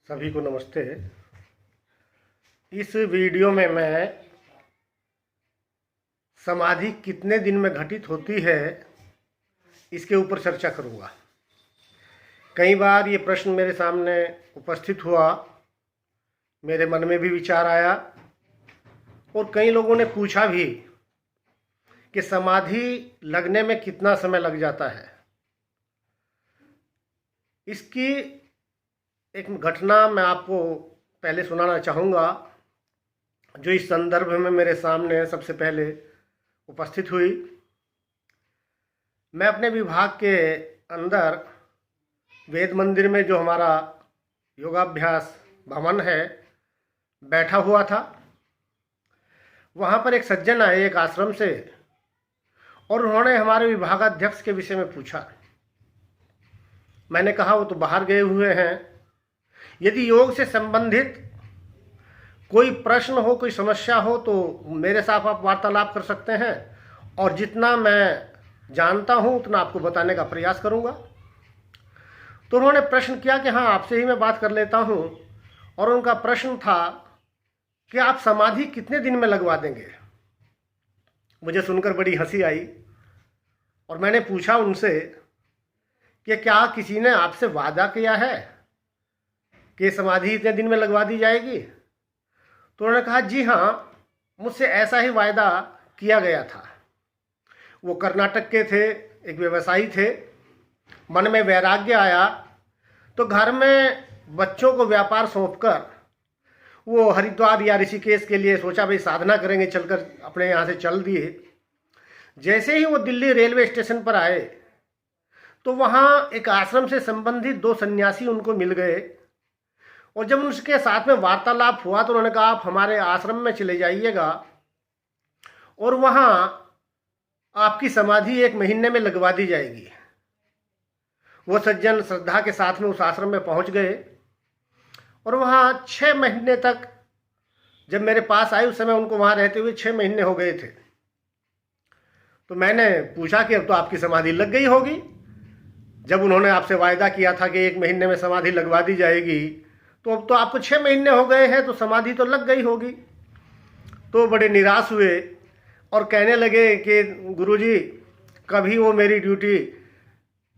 सभी को नमस्ते। इस वीडियो में मैं समाधि कितने दिन में घटित होती है इसके ऊपर चर्चा करूंगा। कई बार ये प्रश्न मेरे सामने उपस्थित हुआ, मेरे मन में भी विचार आया और कई लोगों ने पूछा भी कि समाधि लगने में कितना समय लग जाता है। इसकी एक घटना मैं आपको पहले सुनाना चाहूँगा जो इस संदर्भ में मेरे सामने सबसे पहले उपस्थित हुई। मैं अपने विभाग के अंदर वेद मंदिर में जो हमारा योगाभ्यास भवन है बैठा हुआ था। वहाँ पर एक सज्जन आए एक आश्रम से और उन्होंने हमारे विभागाध्यक्ष के विषय में पूछा। मैंने कहा वो तो बाहर गए हुए हैं, यदि योग से संबंधित कोई प्रश्न हो, कोई समस्या हो तो मेरे साथ आप वार्तालाप कर सकते हैं और जितना मैं जानता हूं उतना आपको बताने का प्रयास करूंगा। तो उन्होंने प्रश्न किया कि हाँ, आपसे ही मैं बात कर लेता हूं। और उनका प्रश्न था कि आप समाधि कितने दिन में लगवा देंगे। मुझे सुनकर बड़ी हंसी आई और मैंने पूछा उनसे कि क्या किसी ने आपसे वादा किया है कि समाधि इतने दिन में लगवा दी जाएगी। तो उन्होंने कहा जी हाँ, मुझसे ऐसा ही वायदा किया गया था। वो कर्नाटक के थे, एक व्यवसायी थे। मन में वैराग्य आया तो घर में बच्चों को व्यापार सौंपकर वो हरिद्वार या ऋषिकेश के लिए सोचा भाई साधना करेंगे, चलकर अपने यहाँ से चल दिए। जैसे ही वो दिल्ली रेलवे स्टेशन पर आए तो वहाँ एक आश्रम से संबंधित दो सन्यासी उनको मिल गए और जब उनके साथ में वार्तालाप हुआ तो उन्होंने कहा आप हमारे आश्रम में चले जाइएगा और वहाँ आपकी समाधि 1 महीने में लगवा दी जाएगी। वो सज्जन श्रद्धा के साथ में उस आश्रम में पहुँच गए और वहाँ 6 महीने तक, जब मेरे पास आए उस समय उनको वहाँ रहते हुए 6 महीने हो गए थे। तो मैंने पूछा कि अब तो आपकी समाधि लग गई होगी, जब उन्होंने आपसे वायदा किया था कि 1 महीने में समाधि लगवा दी जाएगी, तो अब तो आपको 6 महीने हो गए हैं, तो समाधि तो लग गई होगी। तो बड़े निराश हुए और कहने लगे कि गुरुजी, कभी वो मेरी ड्यूटी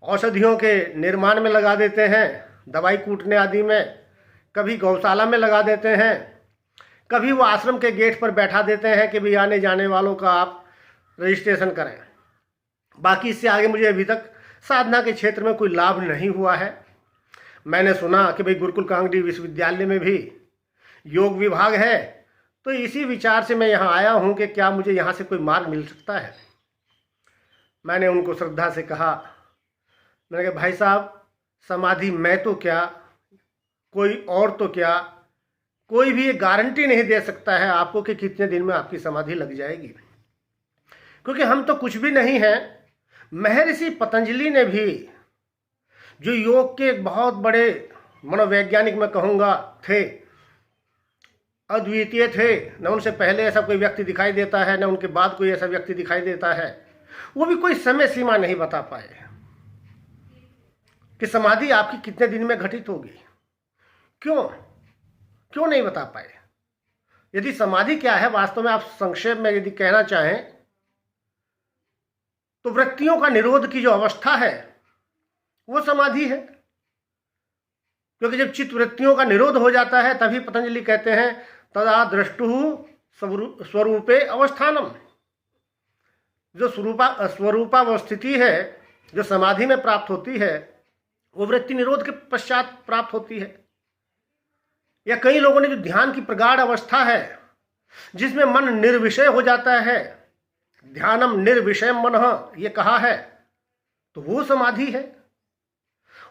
औषधियों के निर्माण में लगा देते हैं, दवाई कूटने आदि में, कभी गौशाला में लगा देते हैं, कभी वो आश्रम के गेट पर बैठा देते हैं कि भाई आने जाने वालों का आप रजिस्ट्रेशन करें। बाकी इससे आगे मुझे अभी तक साधना के क्षेत्र में कोई लाभ नहीं हुआ है। मैंने सुना कि भाई गुरुकुल कांगड़ी विश्वविद्यालय में भी योग विभाग है, तो इसी विचार से मैं यहाँ आया हूँ कि क्या मुझे यहाँ से कोई मार्ग मिल सकता है। मैंने उनको श्रद्धा से कहा, मैंने कहा भाई साहब, समाधि मैं तो क्या, कोई और तो क्या, कोई भी ये गारंटी नहीं दे सकता है आपको कि कितने दिन में आपकी समाधि लग जाएगी, क्योंकि हम तो कुछ भी नहीं हैं। महर्षि पतंजलि ने भी, जो योग के बहुत बड़े मनोवैज्ञानिक मैं कहूँगा थे, अद्वितीय थे, न उनसे पहले ऐसा कोई व्यक्ति दिखाई देता है न उनके बाद कोई ऐसा व्यक्ति दिखाई देता है, वो भी कोई समय सीमा नहीं बता पाए कि समाधि आपकी कितने दिन में घटित होगी। क्यों नहीं बता पाए। यदि समाधि क्या है वास्तव में, आप संक्षेप में यदि कहना चाहें तो वृत्तियों का निरोध की जो अवस्था है वो समाधि है। क्योंकि जब चित्त वृत्तियों का निरोध हो जाता है तभी पतंजलि कहते हैं तदा द्रष्टुः स्वरूपे अवस्थानम। जो स्वरूपावस्थिति है, जो समाधि में प्राप्त होती है, वो वृत्ति निरोध के पश्चात प्राप्त होती है। या कई लोगों ने जो ध्यान की प्रगाढ़ अवस्था है जिसमें मन निर्विषय हो जाता है, ध्यानम निर्विषय मनः, ये कहा है, तो वो समाधि है।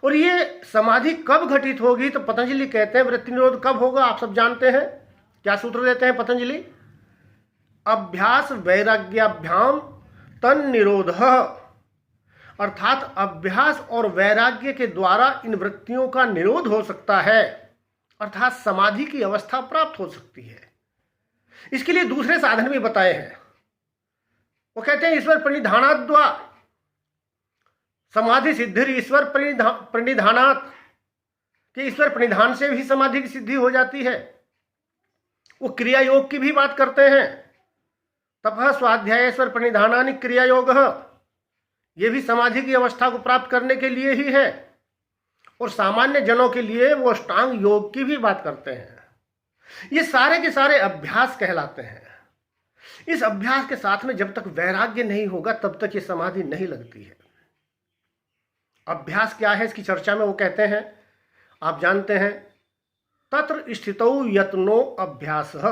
और ये समाधि कब घटित होगी, तो पतंजलि कहते हैं वृत्ति निरोध कब होगा। आप सब जानते हैं क्या सूत्र देते हैं पतंजलि, अभ्यास वैराग्याभ्याम तन निरोध, अर्थात अभ्यास और वैराग्य के द्वारा इन वृत्तियों का निरोध हो सकता है, अर्थात समाधि की अवस्था प्राप्त हो सकती है। इसके लिए दूसरे साधन भी बताए हैं। वो कहते हैं ईश्वर प्रणिधानाद्वा समाधि सिद्धिर ईश्वर प्रणिधानात्, कि ईश्वर प्रणिधान से भी समाधि की सिद्धि हो जाती है। वो क्रिया योग की भी बात करते हैं, तपः स्वाध्यायेश्वर प्रणिधानानि क्रिया योग, ये भी समाधि की अवस्था को प्राप्त करने के लिए ही है। और सामान्य जनों के लिए वो अष्टांग योग की भी बात करते हैं। ये सारे के सारे अभ्यास कहलाते हैं। इस अभ्यास के साथ में जब तक वैराग्य नहीं होगा तब तक ये समाधि नहीं लगती है। अभ्यास क्या है इसकी चर्चा में वो कहते हैं, आप जानते हैं, तत्र स्थितौ यत्नो अभ्यासः,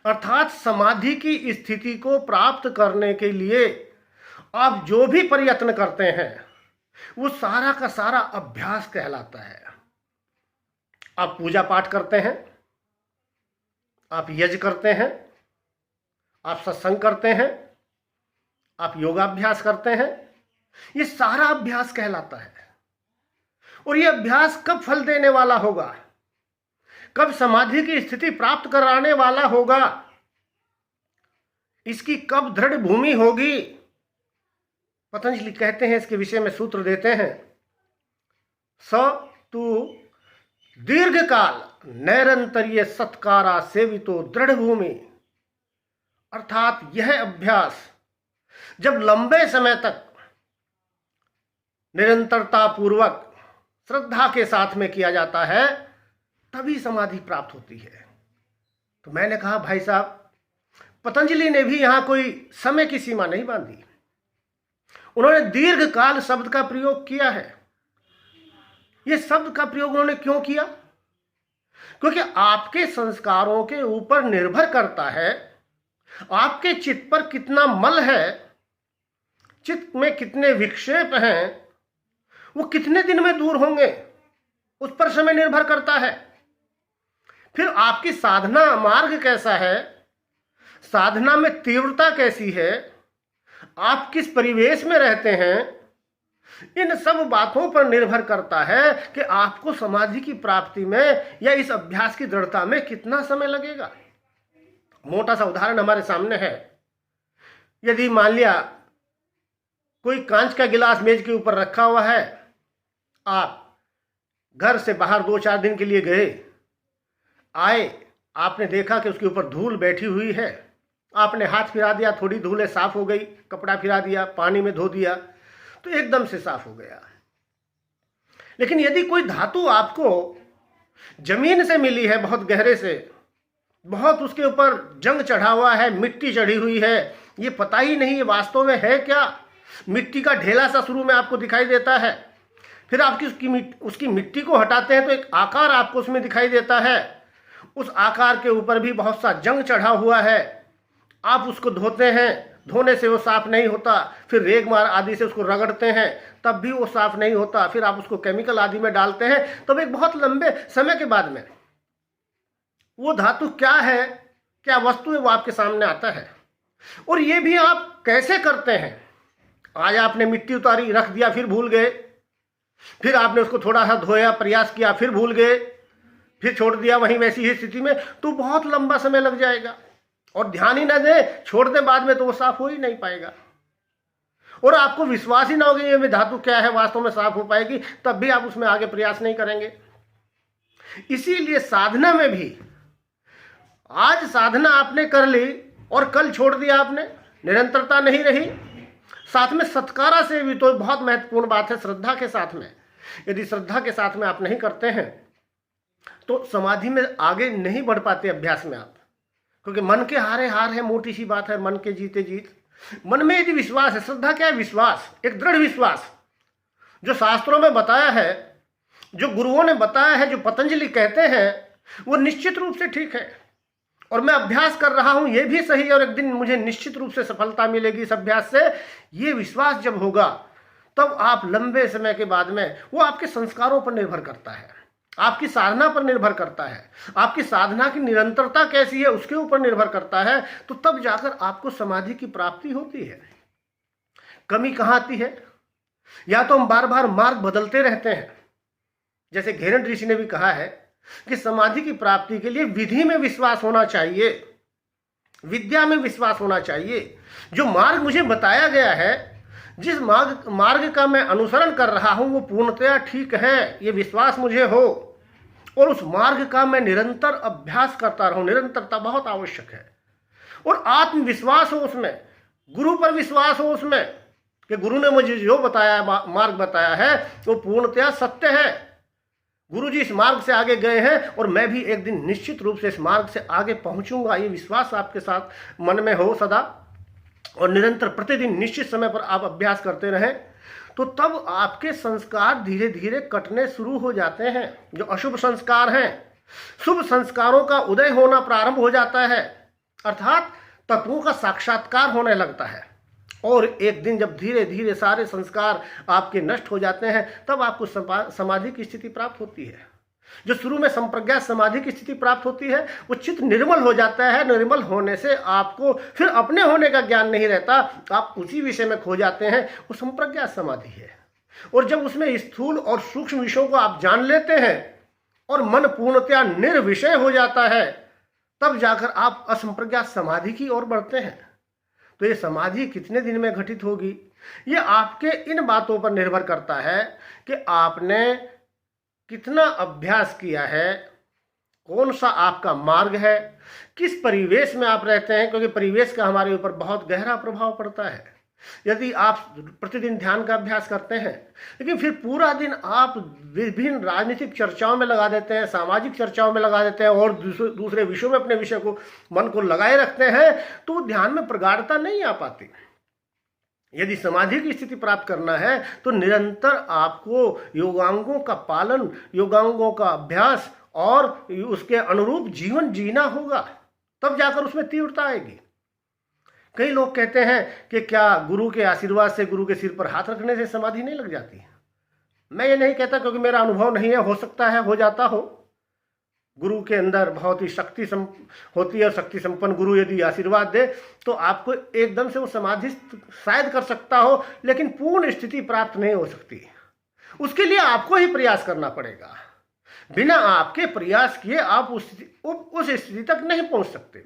अर्थात समाधि की स्थिति को प्राप्त करने के लिए आप जो भी प्रयत्न करते हैं वो सारा का सारा अभ्यास कहलाता है। आप पूजा पाठ करते हैं, आप यज्ञ करते हैं, आप सत्संग करते हैं, आप योगाभ्यास करते हैं, ये सारा अभ्यास कहलाता है। और ये अभ्यास कब फल देने वाला होगा, कब समाधि की स्थिति प्राप्त कराने वाला होगा, इसकी कब दृढ़ भूमि होगी, पतंजलि कहते हैं, इसके विषय में सूत्र देते हैं, स तु दीर्घ काल नैरंतर्य सत्कारा सेवितो दृढ़ भूमि, अर्थात यह अभ्यास जब लंबे समय तक निरंतरता पूर्वक श्रद्धा के साथ में किया जाता है तभी समाधि प्राप्त होती है। तो मैंने कहा भाई साहब, पतंजलि ने भी यहां कोई समय की सीमा नहीं बांधी, उन्होंने दीर्घ काल शब्द का प्रयोग किया है। यह शब्द का प्रयोग उन्होंने क्यों किया? क्योंकि आपके संस्कारों के ऊपर निर्भर करता है, आपके चित्त पर कितना मल है, चित्त में कितने विक्षेप हैं, वो कितने दिन में दूर होंगे, उस पर समय निर्भर करता है। फिर आपकी साधना मार्ग कैसा है, साधना में तीव्रता कैसी है, आप किस परिवेश में रहते हैं, इन सब बातों पर निर्भर करता है कि आपको समाधि की प्राप्ति में या इस अभ्यास की दृढ़ता में कितना समय लगेगा। मोटा सा उदाहरण हमारे सामने है। यदि मान लिया कोई कांच का गिलास मेज के ऊपर रखा हुआ है, आप घर से बाहर 2-4 दिन के लिए गए, आए, आपने देखा कि उसके ऊपर धूल बैठी हुई है, आपने हाथ फिरा दिया, थोड़ी धूल है, साफ हो गई, कपड़ा फिरा दिया, पानी में धो दिया तो एकदम से साफ हो गया। लेकिन यदि कोई धातु आपको जमीन से मिली है, बहुत गहरे से, बहुत उसके ऊपर जंग चढ़ा हुआ है, मिट्टी चढ़ी हुई है, ये पता ही नहीं है वास्तव में है क्या, मिट्टी का ढेला सा शुरू में आपको दिखाई देता है, फिर आपकी उसकी मिट्टी को हटाते हैं तो एक आकार आपको उसमें दिखाई देता है, उस आकार के ऊपर भी बहुत सा जंग चढ़ा हुआ है, आप उसको धोते हैं, धोने से वो साफ नहीं होता, फिर रेग मार आदि से उसको रगड़ते हैं तब भी वो साफ नहीं होता, फिर आप उसको केमिकल आदि में डालते हैं, तब एक बहुत लंबे समय के बाद में वो धातु क्या है, क्या वस्तु है, वो आपके सामने आता है। और ये भी आप कैसे करते हैं, आज आपने मिट्टी उतारी, रख दिया, फिर भूल गए, फिर आपने उसको थोड़ा सा धोया, प्रयास किया, फिर भूल गए, फिर छोड़ दिया वहीं वैसी ही स्थिति में, तो बहुत लंबा समय लग जाएगा। और ध्यान ही ना दें, छोड़ दें बाद में, तो वो साफ हो ही नहीं पाएगा। और आपको विश्वास ही ना होगा ये धातु क्या है, वास्तव में साफ हो पाएगी, तब भी आप उसमें आगे प्रयास नहीं करेंगे। इसीलिए साधना में भी, आज साधना आपने कर ली और कल छोड़ दिया आपने, निरंतरता नहीं रही। साथ में सत्कारा से भी तो बहुत महत्वपूर्ण बात है, श्रद्धा के साथ में। यदि श्रद्धा के साथ में आप नहीं करते हैं तो समाधि में आगे नहीं बढ़ पाते अभ्यास में आप, क्योंकि मन के हारे हार है, मोटी सी बात है, मन के जीते जीत। मन में यदि विश्वास है, श्रद्धा क्या है, विश्वास, एक दृढ़ विश्वास, जो शास्त्रों में बताया है, जो गुरुओं ने बताया है, जो पतंजलि कहते हैं, वो निश्चित रूप से ठीक है। और मैं अभ्यास कर रहा हूं, ये भी सही है, और एक दिन मुझे निश्चित रूप से सफलता मिलेगी इस अभ्यास से। ये विश्वास जब होगा तब आप लंबे समय के बाद में, वो आपके संस्कारों पर निर्भर करता है, आपकी साधना पर निर्भर करता है, आपकी साधना की निरंतरता कैसी है उसके ऊपर निर्भर करता है, तो तब जाकर आपको समाधि की प्राप्ति होती है। कमी कहाँ आती है, या तो हम बार बार मार्ग बदलते रहते हैं। जैसे घेरंड ऋषि ने भी कहा है कि समाधि की प्राप्ति के लिए विधि में विश्वास होना चाहिए, विद्या में विश्वास होना चाहिए। जो मार्ग मुझे बताया गया है, जिस मार्ग का मैं अनुसरण कर रहा हूं वो पूर्णतया ठीक है, ये विश्वास मुझे हो, और उस मार्ग का मैं निरंतर अभ्यास करता रहूं। निरंतरता बहुत आवश्यक है, और आत्मविश्वास हो उसमें, गुरु पर विश्वास हो उसमें कि गुरु ने मुझे जो बताया, मार्ग बताया है वो पूर्णतया सत्य है। गुरु जी इस मार्ग से आगे गए हैं और मैं भी एक दिन निश्चित रूप से इस मार्ग से आगे पहुंचूंगा, ये विश्वास आपके साथ मन में हो सदा, और निरंतर प्रतिदिन निश्चित समय पर आप अभ्यास करते रहें, तो तब आपके संस्कार धीरे धीरे कटने शुरू हो जाते हैं। जो अशुभ संस्कार हैं, शुभ संस्कारों का उदय होना प्रारंभ हो जाता है, अर्थात तत्वों का साक्षात्कार होने लगता है। और एक दिन जब धीरे धीरे सारे संस्कार आपके नष्ट हो जाते हैं, तब आपको समाधि की स्थिति प्राप्त होती है। जो शुरू में संप्रज्ञात समाधि की स्थिति प्राप्त होती है, वो चित्त निर्मल हो जाता है। निर्मल होने से आपको फिर अपने होने का ज्ञान नहीं रहता, आप उसी विषय में खो जाते हैं, वो संप्रज्ञात समाधि है। और जब उसमें स्थूल और सूक्ष्म विषयों को आप जान लेते हैं और मन पूर्णतया निर्विषय हो जाता है, तब जाकर आप असंप्रज्ञात समाधि की ओर बढ़ते हैं। तो ये समाधि कितने दिन में घटित होगी, ये आपके इन बातों पर निर्भर करता है कि आपने कितना अभ्यास किया है, कौन सा आपका मार्ग है, किस परिवेश में आप रहते हैं, क्योंकि परिवेश का हमारे ऊपर बहुत गहरा प्रभाव पड़ता है। यदि आप प्रतिदिन ध्यान का अभ्यास करते हैं, लेकिन फिर पूरा दिन आप विभिन्न राजनीतिक चर्चाओं में लगा देते हैं, सामाजिक चर्चाओं में लगा देते हैं, और दूसरे विषयों में अपने विषय को, मन को लगाए रखते हैं, तो ध्यान में प्रगाढ़ता नहीं आ पाती। यदि समाधि की स्थिति प्राप्त करना है तो निरंतर आपको योगांगों का पालन, योगांगों का अभ्यास और उसके अनुरूप जीवन जीना होगा, तब जाकर उसमें तीव्रता आएगी। कई लोग कहते हैं कि क्या गुरु के आशीर्वाद से, गुरु के सिर पर हाथ रखने से समाधि नहीं लग जाती? मैं ये नहीं कहता, क्योंकि मेरा अनुभव नहीं है, हो सकता है हो जाता हो। गुरु के अंदर बहुत ही शक्ति होती है, और शक्ति संपन्न गुरु यदि आशीर्वाद दे तो आपको एकदम से वो समाधि शायद कर सकता हो, लेकिन पूर्ण स्थिति प्राप्त नहीं हो सकती। उसके लिए आपको ही प्रयास करना पड़ेगा। बिना आपके प्रयास किए आप उस स्थिति तक नहीं पहुंच सकते।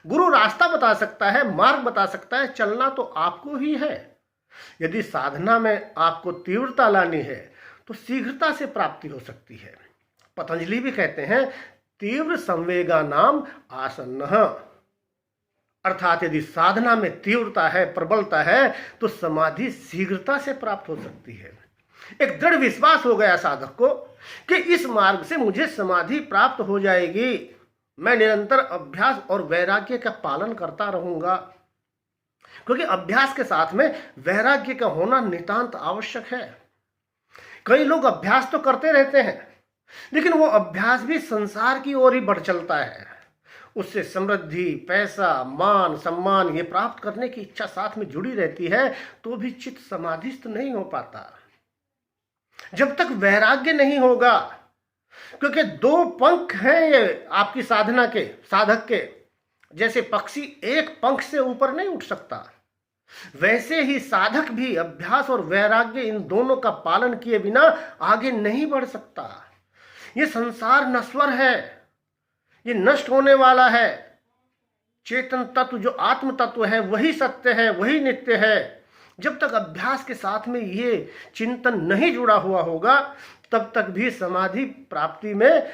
गुरु रास्ता बता सकता है, मार्ग बता सकता है, चलना तो आपको ही है। यदि साधना में आपको तीव्रता लानी है तो शीघ्रता से प्राप्ति हो सकती है। पतंजलि भी कहते हैं, तीव्र संवेगा नाम आसन्नः, अर्थात यदि साधना में तीव्रता है, प्रबलता है, तो समाधि शीघ्रता से प्राप्त हो सकती है। एक दृढ़ विश्वास हो गया साधक को कि इस मार्ग से मुझे समाधि प्राप्त हो जाएगी, मैं निरंतर अभ्यास और वैराग्य का पालन करता रहूंगा, क्योंकि अभ्यास के साथ में वैराग्य का होना नितांत आवश्यक है। कई लोग अभ्यास तो करते रहते हैं, लेकिन वो अभ्यास भी संसार की ओर ही बढ़ चलता है। उससे समृद्धि, पैसा, मान, सम्मान ये प्राप्त करने की इच्छा साथ में जुड़ी रहती है, तो भी चित्त समाधिस्थ नहीं हो पाता जब तक वैराग्य नहीं होगा। क्योंकि दो पंख हैं ये आपकी साधना के, साधक के। जैसे पक्षी एक पंख से ऊपर नहीं उठ सकता, वैसे ही साधक भी अभ्यास और वैराग्य इन दोनों का पालन किए बिना आगे नहीं बढ़ सकता। ये संसार नश्वर है, ये नष्ट होने वाला है। चेतन तत्व जो आत्म तत्व है वही सत्य है, वही नित्य है। जब तक अभ्यास के साथ में ये चिंतन नहीं जुड़ा हुआ होगा, तब तक भी समाधि प्राप्ति में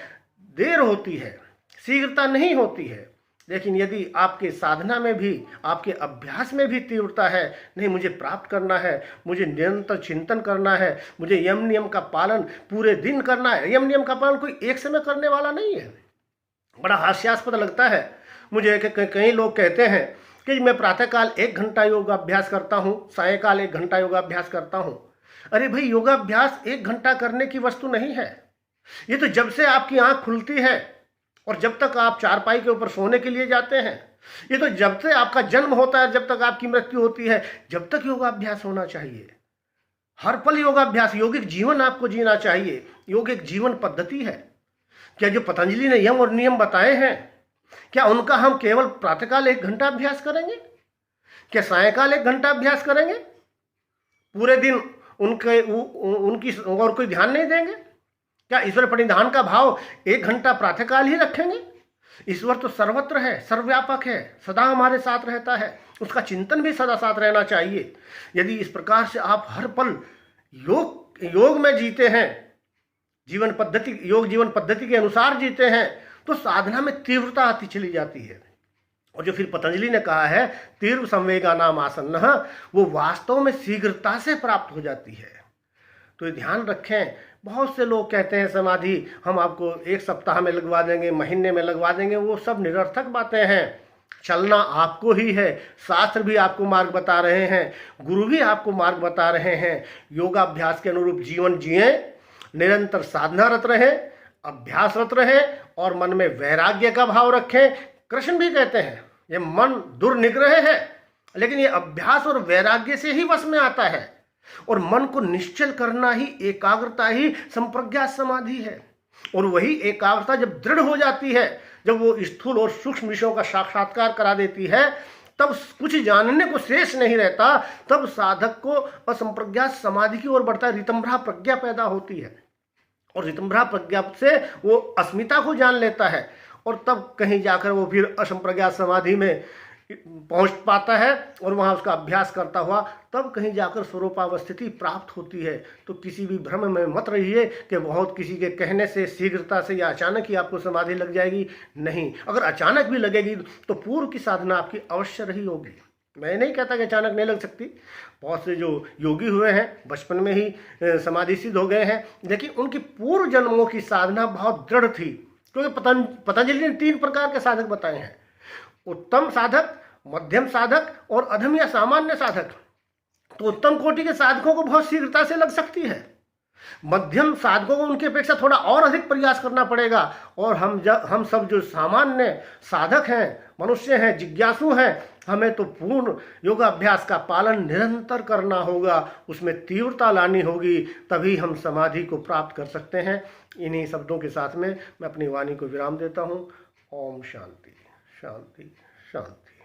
देर होती है, शीघ्रता नहीं होती है। लेकिन यदि आपके साधना में भी, आपके अभ्यास में भी तीव्रता है, नहीं मुझे प्राप्त करना है, मुझे निरंतर चिंतन करना है, मुझे यम नियम का पालन पूरे दिन करना है। यम नियम का पालन कोई एक समय करने वाला नहीं है। बड़ा हास्यास्पद लगता है मुझे कि कई लोग कहते हैं कि मैं प्रातःकाल 1 घंटा योगाभ्यास करता हूँ, सायंकाल 1 घंटा योगाभ्यास करता हूँ। अरे भाई, योगाभ्यास 1 घंटा करने की वस्तु नहीं है। ये तो जब से आपकी आंख खुलती है और जब तक आप चारपाई के ऊपर सोने के लिए जाते हैं, ये तो जब से आपका जन्म होता है जब तक आपकी मृत्यु होती है, जब तक योगाभ्यास होना चाहिए। हर पल योगाभ्यास, यौगिक जीवन आपको जीना चाहिए। योग एक जीवन पद्धति है। क्या जो पतंजलि ने यम और नियम बताए हैं, क्या उनका हम केवल प्रातःकाल 1 घंटा अभ्यास करेंगे? क्या सायंकाल 1 घंटा अभ्यास करेंगे? पूरे दिन उनकी और कोई ध्यान नहीं देंगे? क्या ईश्वर प्रणिधान का भाव 1 घंटा प्रातःकाल ही रखेंगे? ईश्वर तो सर्वत्र है, सर्वव्यापक है, सदा हमारे साथ रहता है, उसका चिंतन भी सदा साथ रहना चाहिए। यदि इस प्रकार से आप हर पल योग में जीते हैं, योग जीवन पद्धति के अनुसार जीते हैं, तो साधना में तीव्रता आती चली जाती है। और जो फिर पतंजलि ने कहा है तीव्र संवेगा नाम आसन्न, वो वास्तव में शीघ्रता से प्राप्त हो जाती है। तो ये ध्यान रखें। बहुत से लोग कहते हैं समाधि हम आपको 1 सप्ताह में लगवा देंगे, महीने में लगवा देंगे, वो सब निरर्थक बातें हैं। चलना आपको ही है, शास्त्र भी आपको मार्ग बता रहे हैं, गुरु भी आपको मार्ग बता रहे हैं। योगाभ्यास के अनुरूप जीवन जिए, निरंतर साधनारत रहे, अभ्यासरत रहे और मन में वैराग्य का भाव रखें। कृष्ण भी कहते हैं ये मन दुर्निग्रह है, लेकिन ये अभ्यास और वैराग्य से ही वश में आता है। और मन को निश्चल करना ही, एकाग्रता ही संप्रज्ञात समाधि है। और वही एकाग्रता जब दृढ़ हो जाती है, जब वो स्थूल और सूक्ष्म विषयों का साक्षात्कार करा देती है, तब कुछ जानने को शेष नहीं रहता। तब साधक को असंप्रज्ञात समाधि की ओर बढ़ता है, ऋतंभ्रा प्रज्ञा पैदा होती है। और ऋतंभ्रा प्रज्ञा से वो अस्मिता को जान लेता है, और तब कहीं जाकर वो फिर असंप्रज्ञात समाधि में पहुंच पाता है, और वहां उसका अभ्यास करता हुआ तब कहीं जाकर स्वरूपावस्थिति प्राप्त होती है। तो किसी भी भ्रम में मत रहिए कि बहुत किसी के कहने से, शीघ्रता से या अचानक ही आपको समाधि लग जाएगी। नहीं, अगर अचानक भी लगेगी तो पूर्व की साधना आपकी अवश्य रही होगी। मैं नहीं कहता कि अचानक नहीं लग सकती। बहुत से जो योगी हुए हैं बचपन में ही समाधि सिद्ध हो गए हैं, लेकिन उनकी पूर्व जन्मों की साधना बहुत दृढ़ थी। क्योंकि पतंजलि ने 3 प्रकार के साधक बताए हैं, उत्तम साधक, मध्यम साधक और अधम या सामान्य साधक। तो उत्तम कोटि के साधकों को बहुत शीघ्रता से लग सकती है, मध्यम साधकों को उनकी अपेक्षा थोड़ा और अधिक प्रयास करना पड़ेगा, और हम सब जो सामान्य साधक हैं, मनुष्य हैं, जिज्ञासु हैं, हमें तो पूर्ण योगाभ्यास का पालन निरंतर करना होगा, उसमें तीव्रता लानी होगी, तभी हम समाधि को प्राप्त कर सकते हैं। इन्हीं शब्दों के साथ में मैं अपनी वाणी को विराम देता हूँ। ओम शांति शांति शांति।